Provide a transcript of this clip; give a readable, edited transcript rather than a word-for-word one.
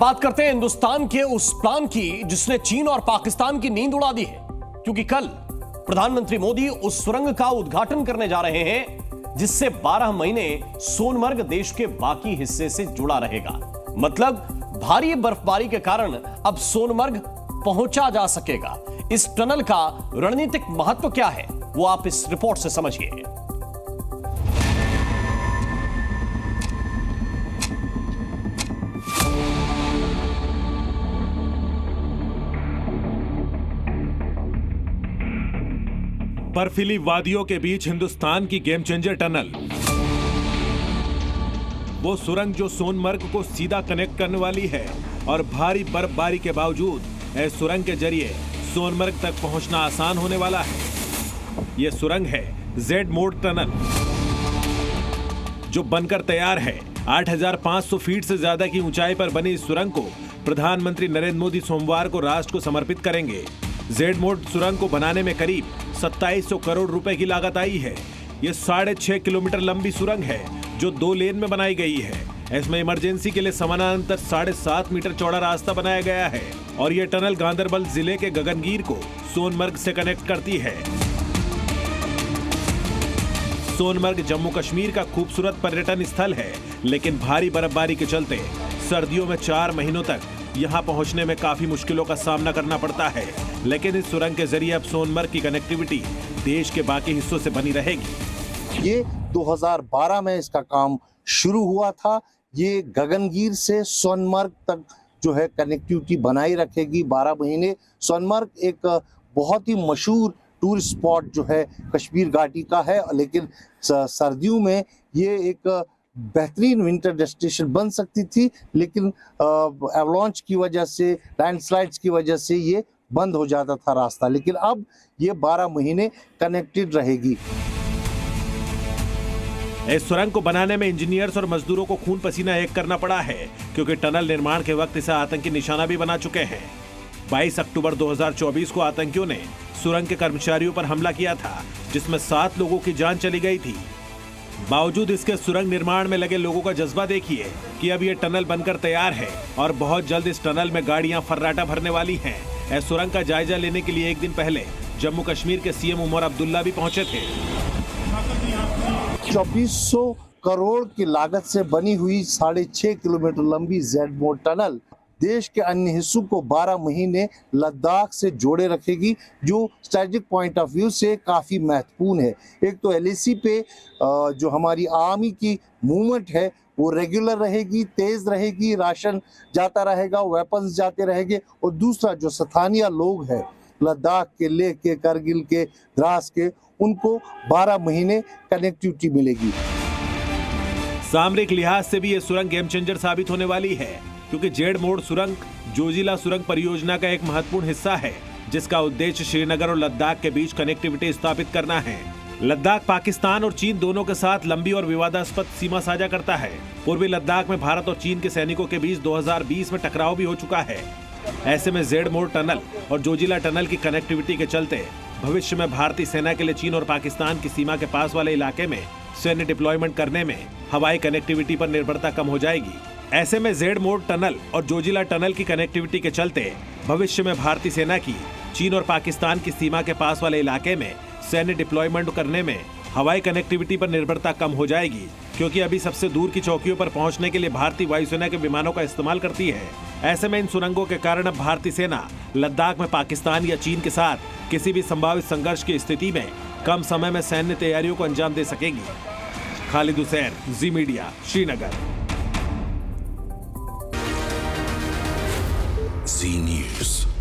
बात करते हैं हिंदुस्तान के उस प्लान की जिसने चीन और पाकिस्तान की नींद उड़ा दी है, क्योंकि कल प्रधानमंत्री मोदी उस सुरंग का उद्घाटन करने जा रहे हैं जिससे 12 महीने सोनमर्ग देश के बाकी हिस्से से जुड़ा रहेगा। मतलब भारी बर्फबारी के कारण अब सोनमर्ग पहुंचा जा सकेगा। इस टनल का रणनीतिक महत्व क्या है वो आप इस रिपोर्ट से समझिए। बर्फीली वादियों के बीच हिंदुस्तान की गेम चेंजर टनल, वो सुरंग जो सोनमर्ग को सीधा कनेक्ट करने वाली है और भारी बर्फबारी के बावजूद इस सुरंग के जरिए सोनमर्ग तक पहुंचना आसान होने वाला है। यह सुरंग है जेड मोड टनल, जो बनकर तैयार है। 8,500 फीट से ज्यादा की ऊंचाई पर बनी इस सुरंग को प्रधानमंत्री नरेंद्र मोदी सोमवार को राष्ट्र को समर्पित करेंगे। जेड मोड सुरंग को बनाने में करीब 2700 करोड़ रुपए की लागत आई है। यह 6.5 किलोमीटर लंबी सुरंग है जो 2 लेन में बनाई गई है। इसमें इमरजेंसी के लिए समानांतर 7.5 मीटर चौड़ा रास्ता बनाया गया है और यह टनल गांधरबल जिले के गगनगीर को सोनमर्ग से कनेक्ट करती है। सोनमर्ग जम्मू कश्मीर का खूबसूरत पर्यटन स्थल है, लेकिन भारी बर्फबारी के चलते सर्दियों में 4 महीनों तक यहाँ पहुँचने में काफी मुश्किलों का सामना करना पड़ता है। लेकिन इस सुरंग के जरिए अब सोनमर्ग की कनेक्टिविटी देश के बाकी हिस्सों से बनी रहेगी। ये 2012 में इसका काम शुरू हुआ था। ये गगनगीर से सोनमर्ग तक जो है कनेक्टिविटी बनाई रखेगी 12 महीने। सोनमर्ग एक बहुत ही मशहूर टूरिस्ट स्पॉट जो है कश्मीर घाटी का है, लेकिन सर्दियों में ये एक बेहतरीन विंटर डेस्टिनेशन बन सकती थी, लेकिन एवलांच की वजह से, लैंडस्लाइड्स की वजह से ये बंद हो जाता था रास्ता। लेकिन अब ये 12 महीने कनेक्टेड रहेगी। इस सुरंग को बनाने में इंजीनियर्स और मजदूरों को खून पसीना एक करना पड़ा है, क्योंकि टनल निर्माण के वक्त इसे आतंकी निशाना भी बना चुके हैं। 22 अक्टूबर 2024 को आतंकियों ने सुरंग के कर्मचारियों पर हमला किया था, जिसमें 7 लोगों की जान चली गई थी। बावजूद इसके सुरंग निर्माण में लगे लोगों का जज्बा देखिए कि अब ये टनल बनकर तैयार है और बहुत जल्द इस टनल में गाड़ियां फर्राटा भरने वाली हैं। इस सुरंग का जायजा लेने के लिए एक दिन पहले जम्मू कश्मीर के सीएम उमर अब्दुल्ला भी पहुंचे थे। 2400 करोड़ की लागत से बनी हुई 6.5 किलोमीटर लंबी जेड मोड टनल देश के अन्य हिस्सों को 12 महीने लद्दाख से जोड़े रखेगी, जो स्ट्रेटेजिक पॉइंट ऑफ व्यू से काफ़ी महत्वपूर्ण है। एक तो LAC पे जो हमारी आर्मी की मूवमेंट है वो रेगुलर रहेगी, तेज़ रहेगी, राशन जाता रहेगा, वेपन्स जाते रहेंगे। और दूसरा जो स्थानीय लोग हैं लद्दाख के, लेह के, करगिल के, द्रास के, उनको 12 महीने कनेक्टिविटी मिलेगी। सामरिक लिहाज से भी ये सुरंग गेम चेंजर साबित होने वाली है, क्योंकि जेड मोड सुरंग जोजिला सुरंग परियोजना का एक महत्वपूर्ण हिस्सा है, जिसका उद्देश्य श्रीनगर और लद्दाख के बीच कनेक्टिविटी स्थापित करना है। लद्दाख पाकिस्तान और चीन दोनों के साथ लंबी और विवादास्पद सीमा साझा करता है। पूर्वी लद्दाख में भारत और चीन के सैनिकों के बीच 2020 में टकराव भी हो चुका है। ऐसे में जेड मोड टनल और जोजिला टनल की कनेक्टिविटी के चलते भविष्य में भारतीय सेना के लिए चीन और पाकिस्तान की सीमा के पास वाले इलाके में सैन्य डिप्लॉयमेंट करने में हवाई कनेक्टिविटी पर निर्भरता कम हो जाएगी। ऐसे में जेड मोड टनल और जोजिला टनल की कनेक्टिविटी के चलते भविष्य में भारतीय सेना की चीन और पाकिस्तान की सीमा के पास वाले इलाके में सैन्य डिप्लॉयमेंट करने में हवाई कनेक्टिविटी पर निर्भरता कम हो जाएगी, क्योंकि अभी सबसे दूर की चौकियों पर पहुंचने के लिए भारतीय वायुसेना के विमानों का इस्तेमाल करती है। ऐसे में इन सुरंगों के कारण अब भारतीय सेना लद्दाख में पाकिस्तान या चीन के साथ किसी भी संभावित संघर्ष की स्थिति में कम समय में सैन्य तैयारियों को अंजाम दे सकेगी। खालिद हुसैन, जी मीडिया, श्रीनगर। जी न्यूज़।